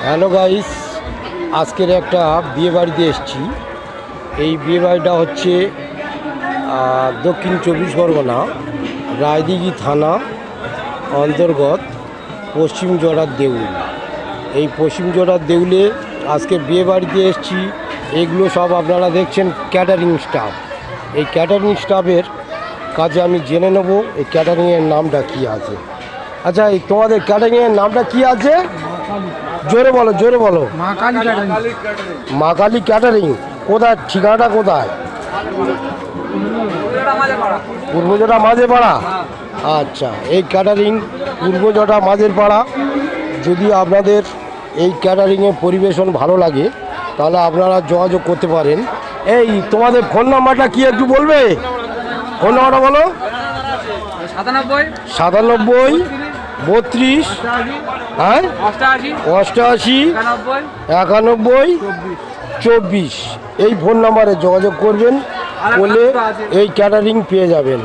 Hello guys, আজকের একটা বিয়ে বাড়িতে এসেছি। এই বিয়ে বাড়িটা হচ্ছে দক্ষিণ চব্বিশ পরগনা রায়দিঘি থানা অন্তর্গত পশ্চিম জোড়ার দেউল। এই পশ্চিম জোড়ার দেউলে আজকে বিয়ে বাড়িতে এসেছি। এগুলো সব আপনারা দেখছেন ক্যাটারিং স্টাফ। এই ক্যাটারিং স্টাফের কাছে আমি জেনে নেব এই ক্যাটারিংয়ের নামটা কী আছে। আচ্ছা, এই তোমাদের ক্যাটারিংয়ের নামটা কী আছে? জোরে বলো, জোরে বলো। মা কালী ক্যাটারিং। কোথায় ঠিকানাটা কোথায়? পূর্বজোড়া মাঝে পাড়া। আচ্ছা, এই ক্যাটারিং পূর্বজোড়া মাঝের পাড়া। যদি আপনাদের এই ক্যাটারিংয়ের পরিবেশন ভালো লাগে তাহলে আপনারা যোগাযোগ করতে পারেন। এই তোমাদের ফোন নাম্বারটা কি একটু বলবে? ফোন নাম্বারটা বলো। 97 32 হ্যাঁ 88 91 24 এই ফোন নাম্বারে যোগাযোগ করবেন, বলে এই ক্যাটারিং পেয়ে যাবেন।